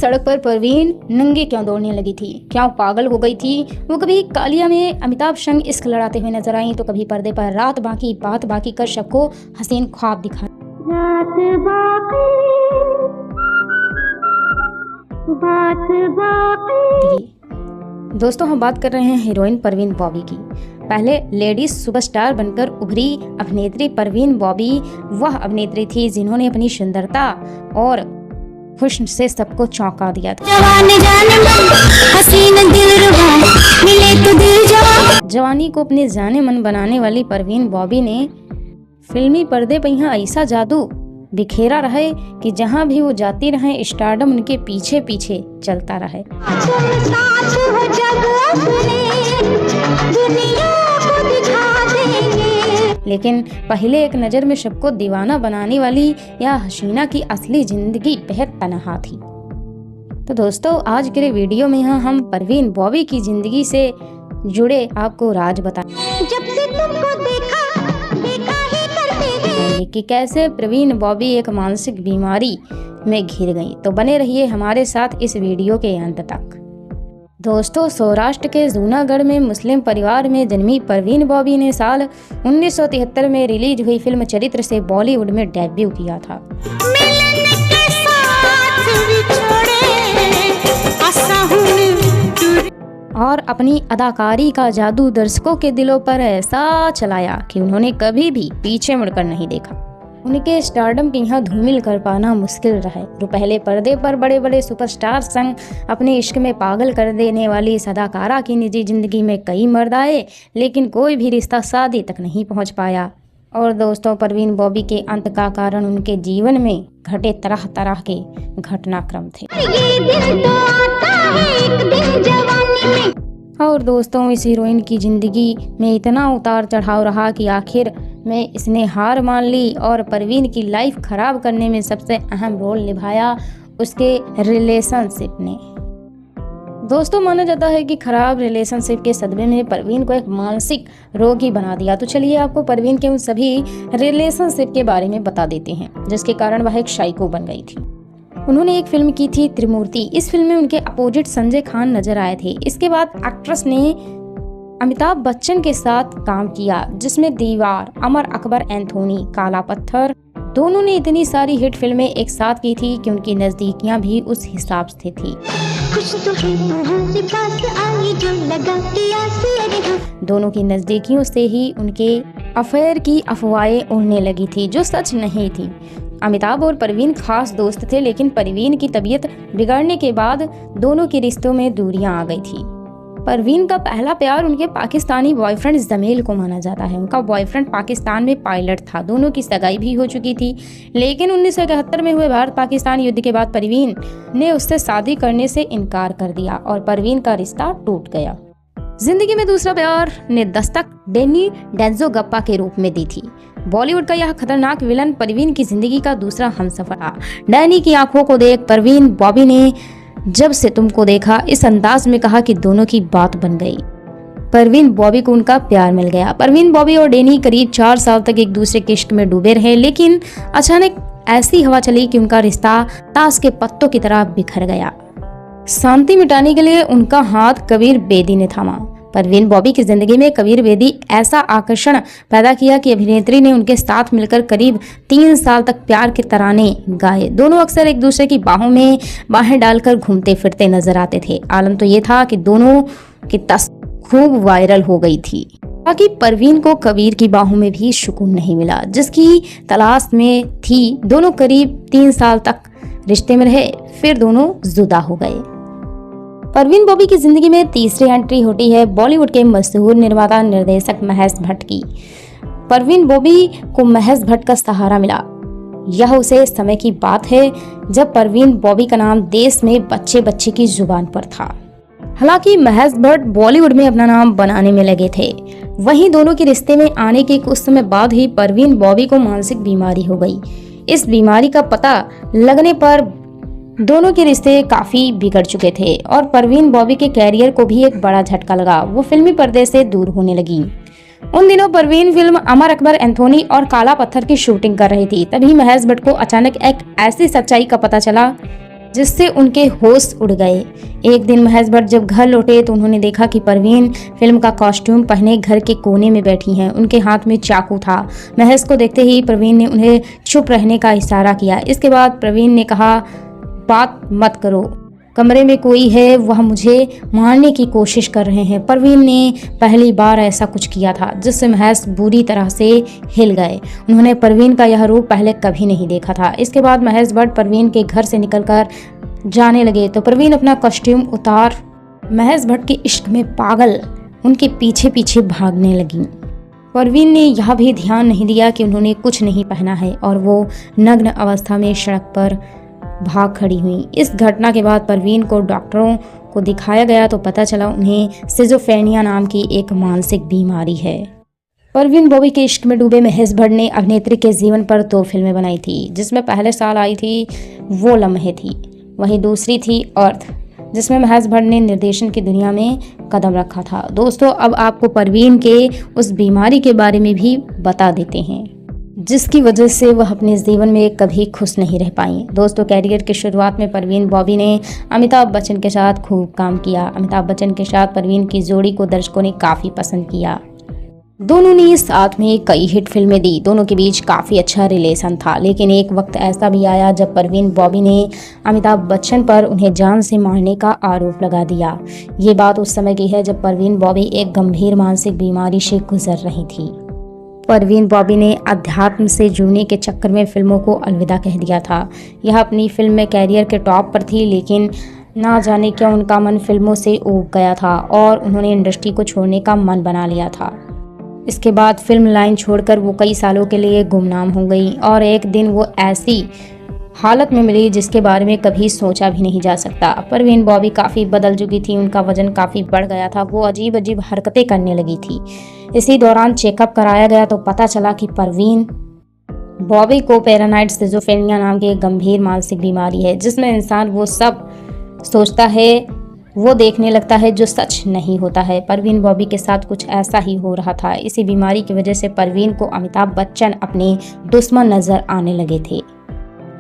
सड़क पर परवीन नंगे क्यों दौड़ने लगी थी, क्या वो पागल हो गई थी। वो कभी कालिया में अमिताभ संग इश्क लड़ाते हुए नजर आई तो कभी पर्दे पर रात बाकी बात बाकी कर सबको हसीन ख्वाब दिखाई। दोस्तों हम बात कर रहे हैं हीरोइन परवीन बॉबी की। पहले लेडीज सुपरस्टार बनकर उभरी अभिनेत्री परवीन बॉबी वह अभिनेत्री थी जिन्होंने अपनी सुंदरता और हुस्न से सबको चौंका दिया था। जवानी को अपने जाने मन बनाने वाली परवीन बॉबी ने फिल्मी पर्दे पर यहाँ ऐसा जादू बिखेरा रहे कि जहाँ भी वो जाती रहे स्टारडम उनके पीछे पीछे चलता रहे। लेकिन पहले एक नज़र में सबको दीवाना बनाने वाली या हसीना की असली जिंदगी बेहद तनहा थी। तो दोस्तों आज के वीडियो में हम परवीन बॉबी की जिंदगी से जुड़े आपको राज बताएं जब से तुमको देखा ही करते कि कैसे परवीन बॉबी एक मानसिक बीमारी में घिर गई। तो बने रहिए हमारे साथ इस वीडियो के अंत तक। दोस्तों सौराष्ट्र के जूनागढ़ में मुस्लिम परिवार में जन्मी परवीन बॉबी ने साल 1973 में रिलीज हुई फिल्म चरित्र से बॉलीवुड में डेब्यू किया था और अपनी अदाकारी का जादू दर्शकों के दिलों पर ऐसा चलाया कि उन्होंने कभी भी पीछे मुड़कर नहीं देखा। उनके स्टारडम की यहाँ धूमिल कर पाना मुश्किल रहे। तो पहले पर्दे पर बड़े बड़े सुपरस्टार संग अपने इश्क में पागल कर देने वाली इस अदाकारा की निजी जिंदगी में कई मर्द आए लेकिन कोई भी रिश्ता शादी तक नहीं पहुँच पाया। और दोस्तों परवीन बॉबी के अंत का कारण उनके जीवन में घटे तरह तरह के घटनाक्रम थे। और दोस्तों इस हीरोइन की जिंदगी में इतना उतार चढ़ाव रहा कि आखिर में इसने हार मान ली और परवीन की लाइफ खराब करने में सबसे अहम रोल निभाया उसके रिलेशनशिप ने। दोस्तों माना जाता है कि खराब रिलेशनशिप के सदमे में परवीन को एक मानसिक रोगी बना दिया। तो चलिए आपको परवीन के उन सभी रिलेशनशिप के बारे में बता देते हैं जिसके कारण वह एक साइको बन गई थी। उन्होंने एक फिल्म की थी त्रिमूर्ति। इस फिल्म में उनके अपोजिट संजय खान नजर आए थे। इसके बाद एक्ट्रेस ने अमिताभ बच्चन के साथ काम किया जिसमें दीवार, अमर अकबर एंथोनी, काला पत्थर दोनों ने इतनी सारी हिट फिल्में एक साथ की थी कि उनकी नजदीकियां भी उस हिसाब से थी। दोनों की नजदीकियों से ही उनके अफेयर की अफवाहें उड़ने लगी थी जो सच नहीं थी। अमिताभ और परवीन खास दोस्त थे लेकिन परवीन की तबीयत बिगड़ने के बाद दोनों के रिश्तों में दूरियां आ गई थी। परवीन का पहला प्यार उनके पाकिस्तानी बॉयफ्रेंड जमील को माना जाता है। उनका बॉयफ्रेंड पाकिस्तान में पायलट था। दोनों की सगाई भी हो चुकी थी लेकिन 1971 में हुए भारत पाकिस्तान युद्ध के बाद परवीन ने उससे शादी करने से इनकार कर दिया और परवीन का रिश्ता टूट गया। जिंदगी में दूसरा प्यार ने दस्तक डैनी डेंजोगप्पा के रूप में दी थी। बॉलीवुड का यह खतरनाक विलन परवीन की जिंदगी का दूसरा हमसफर था। डैनी की आंखों को देख परवीन बॉबी ने जब से तुमको देखा इस अंदाज में कहा कि दोनों की बात बन गई। परवीन बॉबी को उनका प्यार मिल गया। परवीन बॉबी और डैनी करीब 4 साल तक एक दूसरे के इश्क में डूबे रहे लेकिन अचानक ऐसी हवा चली कि उनका रिश्ता ताश के पत्तों की तरह बिखर गया। शांति मिटाने के लिए उनका हाथ कबीर बेदी ने थामा। परवीन बॉबी की जिंदगी में कबीर बेदी ऐसा आकर्षण पैदा किया कि अभिनेत्री ने उनके साथ मिलकर करीब 3 साल तक प्यार के तराने गाए। दोनों अक्सर एक दूसरे की बाहों में बाहें डालकर घूमते फिरते नजर आते थे। आलम तो ये था कि दोनों की तस्वीर खूब वायरल हो गई थी। बाकी परवीन को कबीर की बाहों में भी सुकून नहीं मिला जिसकी तलाश में थी। दोनों करीब 3 साल तक रिश्ते में रहे फिर दोनों जुदा हो गए। परवीन बॉबी की जिंदगी में तीसरी एंट्री होती है बॉलीवुड के मशहूर निर्माता निर्देशक महेश भट्ट की। परवीन बॉबी को महेश भट्ट का सहारा मिला। यह उसे समय की बात है जब परवीन बॉबी का नाम देश में बच्चे बच्चे की जुबान पर था। हालांकि महेश भट्ट बॉलीवुड में अपना नाम बनाने में लगे थे। वहीं दोनों के रिश्ते में आने के कुछ समय बाद ही परवीन बॉबी को मानसिक बीमारी हो गई। इस बीमारी का पता लगने पर दोनों के रिश्ते काफी बिगड़ चुके थे और परवीन बॉबी के कैरियर को भी एक बड़ा झटका लगा। वो फिल्मी पर्दे से दूर होने लगी। उन दिनों परवीन फिल्म अमर अकबर एंथोनी और काला पत्थर की शूटिंग कर रही थी। तभी महेश भट्ट को अचानक एक ऐसी सच्चाई का पता चला जिससे उनके होश उड़ गए। एक दिन महेश भट्ट जब घर लौटे तो उन्होंने देखा कि परवीन फिल्म का कॉस्ट्यूम पहने घर के कोने में बैठी हैं। उनके हाथ में चाकू था। महेश को देखते ही परवीन ने उन्हें चुप रहने का इशारा किया। इसके बाद परवीन ने कहा, बात मत करो, कमरे में कोई है, वह मुझे मारने की कोशिश कर रहे हैं। परवीन ने पहली बार ऐसा कुछ किया था जिससे महेश बुरी तरह से हिल गए। उन्होंने परवीन का यह रूप पहले कभी नहीं देखा था। इसके बाद महेश भट्ट परवीन के घर से निकलकर जाने लगे तो परवीन अपना कॉस्ट्यूम उतार महेश भट्ट के इश्क में पागल उनके पीछे पीछे भागने लगी। परवीन ने यह भी ध्यान नहीं दिया कि उन्होंने कुछ नहीं पहना है और वो नग्न अवस्था में सड़क पर भाग खड़ी हुई। इस घटना के बाद परवीन को डॉक्टरों को दिखाया गया तो पता चला उन्हें सिजोफ्रेनिया नाम की एक मानसिक बीमारी है। परवीन बॉबी के इश्क में डूबे महेश भट्ट ने अभिनेत्री के जीवन पर 2 फिल्में बनाई थी, जिसमें पहले साल आई थी वो लम्हे थी, वहीं दूसरी थी अर्थ, जिसमें महेश भट्ट ने निर्देशन की दुनिया में कदम रखा था। दोस्तों, अब आपको परवीन के उस बीमारी के बारे में भी बता देते हैं जिसकी वजह से वह अपने जीवन में कभी खुश नहीं रह पाई। दोस्तों, कैरियर की शुरुआत में परवीन बॉबी ने अमिताभ बच्चन के साथ खूब काम किया। अमिताभ बच्चन के साथ परवीन की जोड़ी को दर्शकों ने काफ़ी पसंद किया। दोनों ने साथ में कई हिट फिल्में दी। दोनों के बीच काफ़ी अच्छा रिलेशन था, लेकिन एक वक्त ऐसा भी आया जब परवीन बॉबी ने अमिताभ बच्चन पर उन्हें जान से मारने का आरोप लगा दिया। ये बात उस समय की है जब परवीन बॉबी एक गंभीर मानसिक बीमारी से गुजर रही थी। परवीन बॉबी ने अध्यात्म से जुड़ने के चक्कर में फिल्मों को अलविदा कह दिया था। यह अपनी फिल्म में कैरियर के टॉप पर थी, लेकिन ना जाने क्यों उनका मन फिल्मों से ऊब गया था और उन्होंने इंडस्ट्री को छोड़ने का मन बना लिया था। इसके बाद फिल्म लाइन छोड़कर वो कई सालों के लिए गुमनाम हो गई और एक दिन वो ऐसी हालत में मिली जिसके बारे में कभी सोचा भी नहीं जा सकता। परवीन बॉबी काफ़ी बदल चुकी थी, उनका वजन काफ़ी बढ़ गया था, वो अजीब अजीब हरकतें करने लगी थी। इसी दौरान चेकअप कराया गया तो पता चला कि परवीन बॉबी को पैरानाइड सिजोफ्रेनिया नाम की एक गंभीर मानसिक बीमारी है, जिसमें इंसान वो सब सोचता है, वो देखने लगता है जो सच नहीं होता है। परवीन बॉबी के साथ कुछ ऐसा ही हो रहा था। इसी बीमारी की वजह से परवीन को अमिताभ बच्चन अपने दुश्मन नजर आने लगे थे।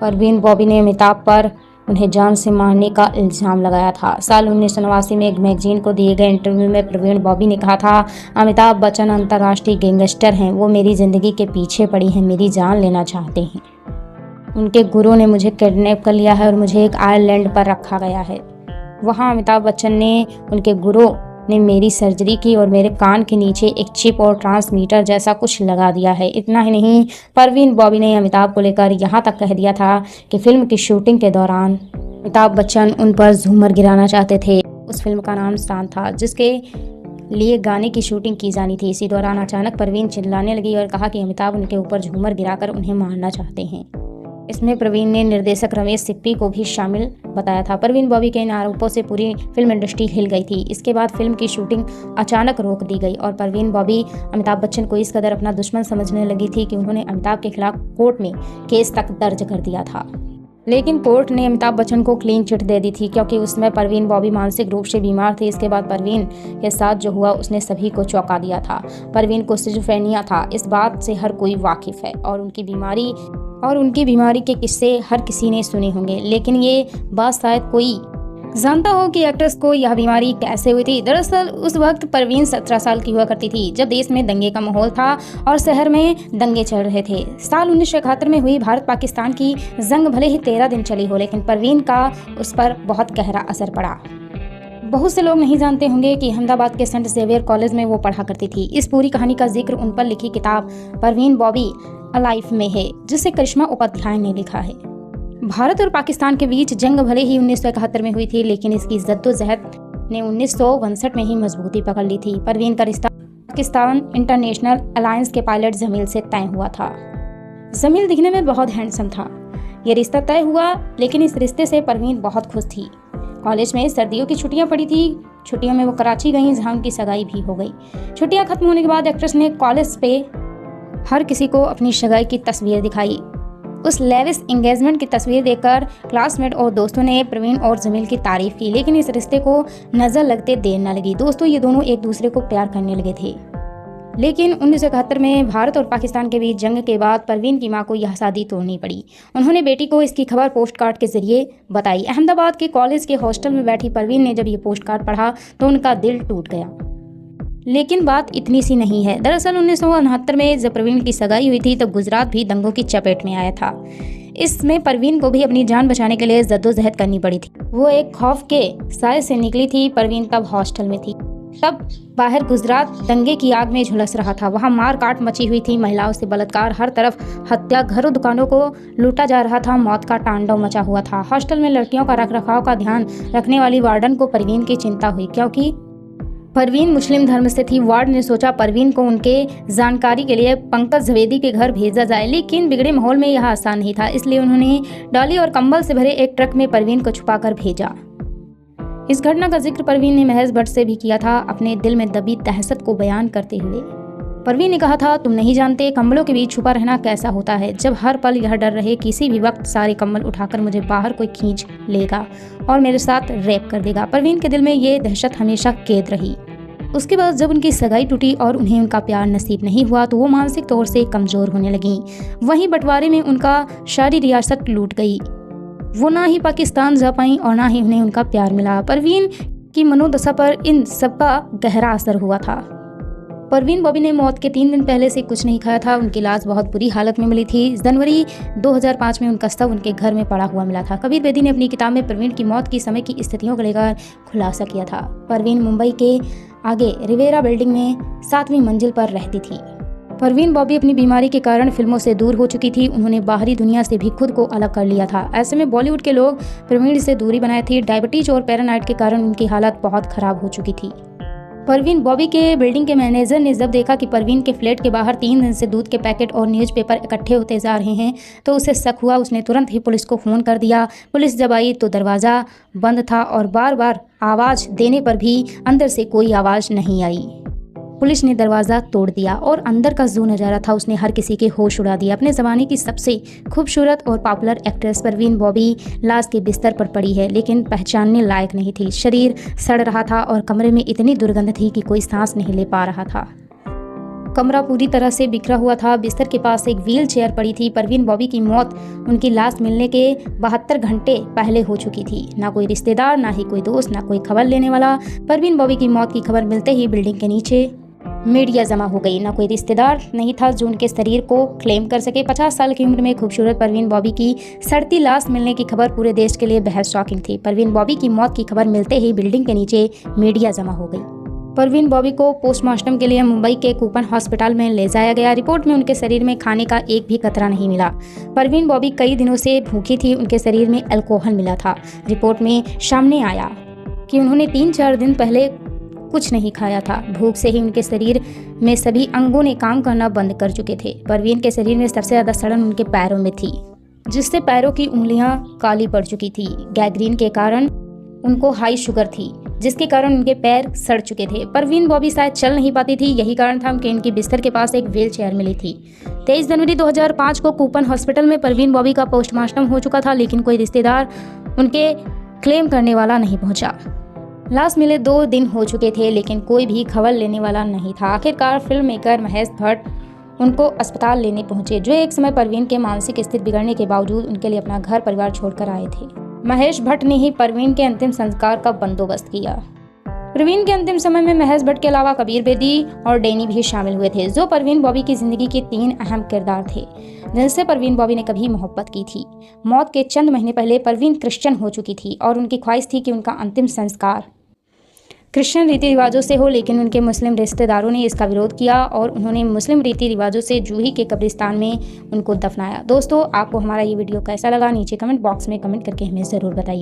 परवीन बॉबी ने अमिताभ पर उन्हें जान से मारने का इल्ज़ाम लगाया था। साल 1989 में एक मैगजीन को दिए गए इंटरव्यू में परवीन बॉबी ने कहा था, अमिताभ बच्चन अंतर्राष्ट्रीय गैंगस्टर हैं, वो मेरी ज़िंदगी के पीछे पड़ी हैं, मेरी जान लेना चाहते हैं। उनके गुरु ने मुझे किडनैप कर लिया है और मुझे एक आइलैंड पर रखा गया है। वहाँ अमिताभ बच्चन ने उनके गुरु ने मेरी सर्जरी की और मेरे कान के नीचे एक चिप और ट्रांसमीटर जैसा कुछ लगा दिया है। इतना ही नहीं, परवीन बॉबी ने अमिताभ को लेकर यहाँ तक कह दिया था कि फिल्म की शूटिंग के दौरान अमिताभ बच्चन उन पर झूमर गिराना चाहते थे। उस फिल्म का नाम शान था, जिसके लिए गाने की शूटिंग की जानी थी। इसी दौरान अचानक परवीन चिल्लाने लगी और कहा कि अमिताभ उनके ऊपर झूमर गिराकर उन्हें मारना चाहते हैं। इसमें प्रवीण ने निर्देशक रमेश सिप्पी को भी शामिल बताया था। परवीन बॉबी के इन आरोपों से पूरी फिल्म इंडस्ट्री हिल गई थी। इसके बाद फिल्म की शूटिंग अचानक रोक दी गई और परवीन बॉबी अमिताभ बच्चन को इस कदर अपना दुश्मन समझने लगी थी कि उन्होंने अमिताभ के खिलाफ कोर्ट में केस तक दर्ज कर दिया था। लेकिन कोर्ट ने अमिताभ बच्चन को क्लीन चिट दे दी थी, क्योंकि उसमें परवीन बॉबी मानसिक रूप से बीमार थी। इसके बाद परवीन के साथ जो हुआ उसने सभी को चौंका दिया था। परवीन को सिजोफ्रेनिया था, इस बात से हर कोई वाकिफ है और उनकी बीमारी के किस्से हर किसी ने सुने होंगे, लेकिन ये बात शायद कोई जानता हो कि एक्ट्रेस को यह बीमारी कैसे हुई थी। दरअसल उस वक्त परवीन 17 साल की हुआ करती थी, जब देश में दंगे का माहौल था और शहर में दंगे चल रहे थे। साल 1971 में हुई भारत पाकिस्तान की जंग भले ही 13 दिन चली हो, लेकिन परवीन का उस पर बहुत गहरा असर पड़ा। बहुत से लोग नहीं जानते होंगे कि अहमदाबाद के सेंट जेवियर कॉलेज में वो पढ़ा करती थी। इस पूरी कहानी का जिक्र उन पर लिखी किताब परवीन बॉबी अलाइफ में है, जिसे करिश्मा उपाध्याय ने लिखा है। भारत और पाकिस्तान के बीच जंग भले ही 1971 में हुई थी, लेकिन इसकी जद्दोजहद ने 1962 में ही मजबूती पकड़ ली थी। परवीन का रिश्ता पाकिस्तान इंटरनेशनल अलायंस के पायलट जमील से तय हुआ था। जमील दिखने में बहुत हैंडसम था। ये रिश्ता तय हुआ, लेकिन इस रिश्ते से परवीन बहुत खुश थी। कॉलेज में सर्दियों की छुट्टियां पड़ी थी। छुट्टियों में वो कराची गई, जहां उनकी सगाई भी हो गई। छुट्टियां खत्म होने के बाद एक्ट्रेस ने कॉलेज पे हर किसी को अपनी सगाई की तस्वीर दिखाई। उस लेविश एंगेजमेंट की तस्वीर देखकर क्लासमेट और दोस्तों ने प्रवीण और जमील की तारीफ की, लेकिन इस रिश्ते को नजर लगते देर न लगी। दोस्तों, ये दोनों एक दूसरे को प्यार करने लगे थे। लेकिन 1971 में भारत और पाकिस्तान के बीच जंग के बाद परवीन की मां को यह शादी तोड़नी पड़ी। उन्होंने बेटी को इसकी खबर पोस्ट कार्ड के जरिए बताई। अहमदाबाद के कॉलेज के हॉस्टल में बैठी परवीन ने जब ये पोस्ट कार्ड पढ़ा तो उनका दिल टूट गया। लेकिन बात इतनी सी नहीं है। दरअसल 1969 में जब परवीन की सगाई हुई थी तब गुजरात भी दंगों की चपेट में आया था। इसमें परवीन को भी अपनी जान बचाने के लिए जद्दोजहद करनी पड़ी थी। वो एक खौफ के साए से निकली थी। परवीन तब हॉस्टल में थी। तब बाहर गुजरात दंगे की आग में झुलस रहा था। वहाँ मार काट मची हुई थी, महिलाओं से बलात्कार, हर तरफ हत्या, घरों दुकानों को लूटा जा रहा था, मौत का तांडव मचा हुआ था। हॉस्टल में लड़कियों का रखरखाव का ध्यान रखने वाली वार्डन को परवीन की चिंता हुई, क्योंकि परवीन मुस्लिम धर्म से थी। वार्ड ने सोचा परवीन को उनके जानकारी के लिए पंकज झवेदी के घर भेजा जाए, लेकिन बिगड़े माहौल में यह आसान नहीं था। इसलिए उन्होंने डॉली और कंबल से भरे एक ट्रक में परवीन को छुपाकर भेजा। इस घटना का जिक्र परवीन ने महेश भट्ट से भी किया था, अपने दिल में दबी दहशत को बयान करते हुए। परवीन ने कहा था, तुम नहीं जानते कंबलों के बीच छुपा रहना कैसा होता है। जब हर पल यह डर रहे किसी भी वक्त सारे कंबल उठाकर मुझे बाहर कोई खींच लेगा और मेरे साथ रेप कर देगा। परवीन के दिल में ये दहशत हमेशा कैद रही। उसके बाद जब उनकी सगाई टूटी और उन्हें उनका प्यार नसीब नहीं हुआ तो वो मानसिक तौर से कमज़ोर होने लगी। वहीं बंटवारे में उनका सारी रियासत लूट गई। वो ना ही पाकिस्तान जा पाई और ना ही उन्हें उनका प्यार मिला। परवीन की मनोदशा पर इन सबका गहरा असर हुआ था। परवीन बॉबी ने मौत के 3 दिन पहले से कुछ नहीं खाया था। उनकी लाश बहुत बुरी हालत में मिली थी। जनवरी 2005 में उनका शव उनके घर में पड़ा हुआ मिला था। कबीर बेदी ने अपनी किताब में परवीन की मौत की समय की स्थितियों को लेकर खुलासा किया था। परवीन मुंबई के आगे रिवेरा बिल्डिंग में 7वीं मंजिल पर रहती थी। परवीन बॉबी अपनी बीमारी के कारण फिल्मों से दूर हो चुकी थी। उन्होंने बाहरी दुनिया से भी खुद को अलग कर लिया था। ऐसे में बॉलीवुड के लोग परवीन से दूरी बनाए थे। डायबिटीज और पैरानाइट के कारण उनकी हालत बहुत खराब हो चुकी थी। परवीन बॉबी के बिल्डिंग के मैनेजर ने जब देखा कि परवीन के फ्लैट के बाहर 3 दिन से दूध के पैकेट और न्यूज़पेपर इकट्ठे होते जा रहे हैं तो उसे शक हुआ। उसने तुरंत ही पुलिस को फ़ोन कर दिया। पुलिस जब आई तो दरवाज़ा बंद था और बार बार आवाज़ देने पर भी अंदर से कोई आवाज़ नहीं आई। पुलिस ने दरवाज़ा तोड़ दिया और अंदर का जो नज़ारा था उसने हर किसी के होश उड़ा दिया। अपने ज़माने की सबसे खूबसूरत और पॉपुलर एक्ट्रेस परवीन बॉबी लाश के बिस्तर पर पड़ी है, लेकिन पहचानने लायक नहीं थी। शरीर सड़ रहा था और कमरे में इतनी दुर्गंध थी कि कोई सांस नहीं ले पा रहा था। कमरा पूरी तरह से बिखरा हुआ था। बिस्तर के पास एक व्हील चेयर पड़ी थी। परवीन बॉबी की मौत उनकी लाश मिलने के 72 घंटे पहले हो चुकी थी। ना कोई रिश्तेदार, ना ही कोई दोस्त, ना कोई खबर लेने वाला। परवीन बॉबी की मौत की खबर मिलते ही बिल्डिंग के नीचे मीडिया जमा हो गई। ना कोई रिश्तेदार नहीं था जो उनके शरीर को क्लेम कर सके। 50 साल की उम्र में खूबसूरत परवीन बॉबी की सड़ती लाश मिलने की खबर पूरे देश के लिए बेहद शॉकिंग थी। परवीन बॉबी की मौत की खबर मिलते ही बिल्डिंग के नीचे मीडिया जमा हो गई। परवीन बॉबी को पोस्टमार्टम के लिए मुंबई के कूपन हॉस्पिटल में ले जाया गया। रिपोर्ट में उनके शरीर में खाने का एक भी कतरा नहीं मिला। परवीन बॉबी कई दिनों से भूखी थी। उनके शरीर में अल्कोहल मिला था। रिपोर्ट में सामने आया कि उन्होंने 3-4 दिन पहले कुछ नहीं खाया था। भूख से ही उनके शरीर में सभी अंगों ने काम करना बंद कर चुके थे। परवीन के शरीर में सबसे ज़्यादा सड़न उनके पैरों में थी, जिससे पैरों की उंगलियां काली पड़ चुकी थी। गैंग्रीन के कारण उनको हाई शुगर थी, जिसके कारण उनके पैर सड़ चुके थे। परवीन बॉबी शायद चल नहीं पाती थी। यही कारण था कि इनकी बिस्तर के पास एक व्हील चेयर मिली थी। 23 जनवरी 2005 को कूपन हॉस्पिटल में परवीन बॉबी का पोस्टमार्टम हो चुका था, लेकिन कोई रिश्तेदार उनके क्लेम करने वाला नहीं पहुंचा। लाश मिले 2 दिन हो चुके थे, लेकिन कोई भी खबर लेने वाला नहीं था। आखिरकार फिल्म मेकर महेश भट्ट उनको अस्पताल लेने पहुंचे, जो एक समय परवीन के मानसिक स्थिति बिगड़ने के बावजूद उनके लिए अपना घर परिवार छोड़कर आए थे। महेश भट्ट ने ही परवीन के अंतिम संस्कार का बंदोबस्त किया। परवीन के अंतिम समय में महेश भट्ट के अलावा कबीर बेदी और डैनी भी शामिल हुए थे, जो परवीन बॉबी की जिंदगी के 3 अहम किरदार थे जिनसे परवीन बॉबी ने कभी मोहब्बत की थी। मौत के चंद महीने पहले परवीन क्रिश्चियन हो चुकी थी और उनकी ख्वाहिश थी कि उनका अंतिम संस्कार क्रिश्चियन रीति रिवाजों से हो, लेकिन उनके मुस्लिम रिश्तेदारों ने इसका विरोध किया और उन्होंने मुस्लिम रीति रिवाजों से जूही के कब्रिस्तान में उनको दफनाया। दोस्तों, आपको हमारा ये वीडियो कैसा लगा नीचे कमेंट बॉक्स में कमेंट करके हमें ज़रूर बताइए।